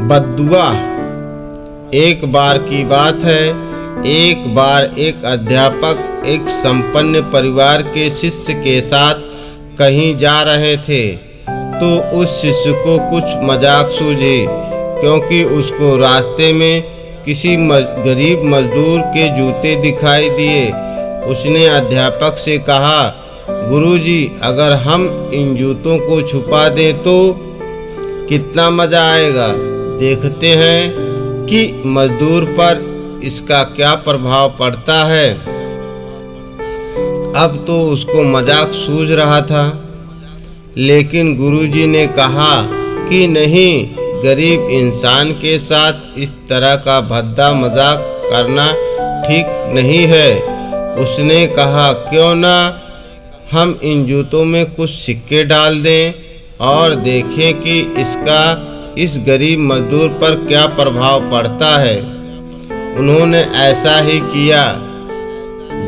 बद्दुआ। एक बार की बात है, एक बार एक अध्यापक एक संपन्न परिवार के शिष्य के साथ कहीं जा रहे थे, तो उस शिष्य को कुछ मजाक सूझी, क्योंकि उसको रास्ते में किसी गरीब मजदूर के जूते दिखाई दिए। उसने अध्यापक से कहा, गुरुजी, अगर हम इन जूतों को छुपा दें तो कितना मज़ा आएगा। देखते हैं कि मजदूर पर इसका क्या प्रभाव पड़ता है। अब तो उसको मजाक सूझ रहा था, लेकिन गुरुजी ने कहा कि नहीं, गरीब इंसान के साथ इस तरह का भद्दा मजाक करना ठीक नहीं है। उसने कहा, क्यों ना हम इन जूतों में कुछ सिक्के डाल दें और देखें कि इसका इस गरीब मजदूर पर क्या प्रभाव पड़ता है। उन्होंने ऐसा ही किया।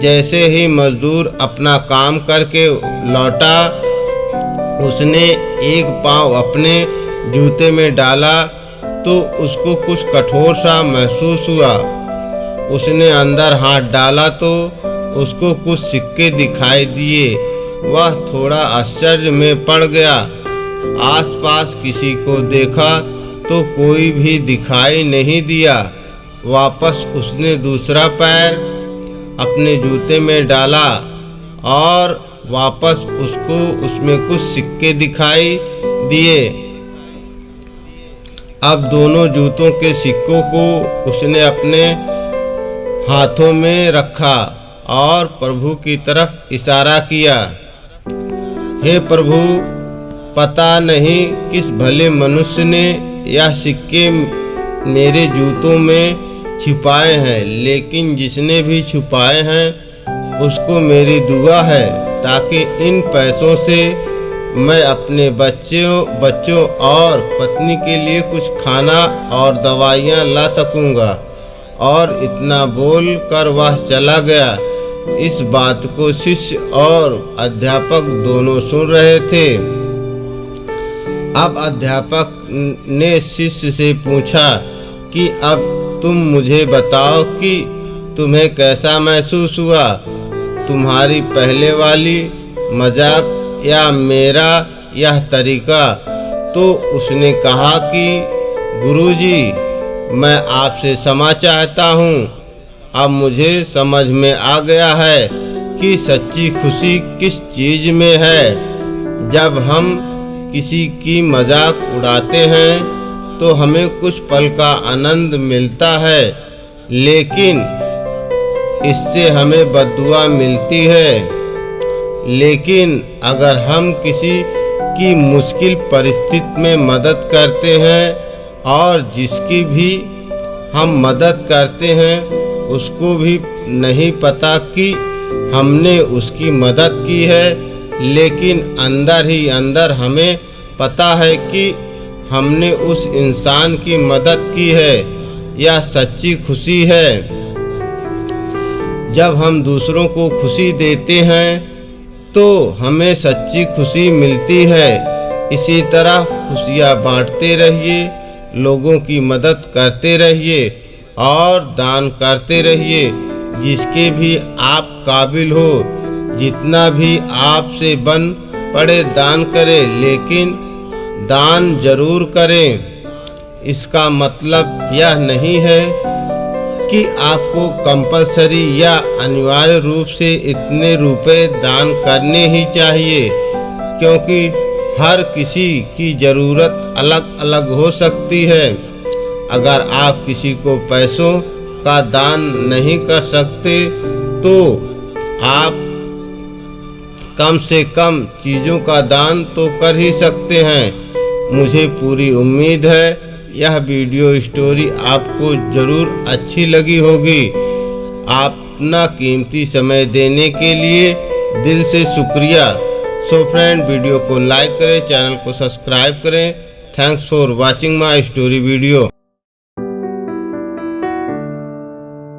जैसे ही मजदूर अपना काम करके लौटा, उसने एक पाँव अपने जूते में डाला तो उसको कुछ कठोर सा महसूस हुआ। उसने अंदर हाथ डाला तो उसको कुछ सिक्के दिखाई दिए। वह थोड़ा आश्चर्य में पड़ गया। आसपास किसी को देखा तो कोई भी दिखाई नहीं दिया। वापस उसने दूसरा पैर अपने जूते में डाला और वापस उसको उसमें कुछ सिक्के दिखाई दिए। अब दोनों जूतों के सिक्कों को उसने अपने हाथों में रखा और प्रभु की तरफ इशारा किया। हे प्रभु, पता नहीं किस भले मनुष्य ने यह सिक्के मेरे जूतों में छिपाए हैं, लेकिन जिसने भी छुपाए हैं उसको मेरी दुआ है, ताकि इन पैसों से मैं अपने बच्चों और पत्नी के लिए कुछ खाना और दवाइयाँ ला सकूँगा। और इतना बोल कर वह चला गया। इस बात को शिष्य और अध्यापक दोनों सुन रहे थे। अब अध्यापक ने शिष्य से पूछा कि अब तुम मुझे बताओ कि तुम्हें कैसा महसूस हुआ, तुम्हारी पहले वाली मजाक या मेरा यह तरीका। तो उसने कहा कि गुरुजी, मैं आपसे क्षमा चाहता हूँ। अब मुझे समझ में आ गया है कि सच्ची खुशी किस चीज़ में है। जब हम किसी की मजाक उड़ाते हैं तो हमें कुछ पल का आनंद मिलता है, लेकिन इससे हमें बद्दुआ मिलती है। लेकिन अगर हम किसी की मुश्किल परिस्थिति में मदद करते हैं और जिसकी भी हम मदद करते हैं उसको भी नहीं पता कि हमने उसकी मदद की है, लेकिन अंदर ही अंदर हमें पता है कि हमने उस इंसान की मदद की है। यह सच्ची खुशी है। जब हम दूसरों को खुशी देते हैं तो हमें सच्ची खुशी मिलती है। इसी तरह खुशियाँ बांटते रहिए, लोगों की मदद करते रहिए और दान करते रहिए। जिसके भी आप काबिल हो, जितना भी आपसे बन पड़े दान करें, लेकिन दान जरूर करें। इसका मतलब यह नहीं है कि आपको कंपलसरी या अनिवार्य रूप से इतने रुपए दान करने ही चाहिए, क्योंकि हर किसी की ज़रूरत अलग अलग हो सकती है। अगर आप किसी को पैसों का दान नहीं कर सकते तो आप कम से कम चीज़ों का दान तो कर ही सकते हैं। मुझे पूरी उम्मीद है यह वीडियो स्टोरी आपको ज़रूर अच्छी लगी होगी। अपना कीमती समय देने के लिए दिल से शुक्रिया। सो फ्रेंड, वीडियो को लाइक करें, चैनल को सब्सक्राइब करें। Thanks for watching my story video.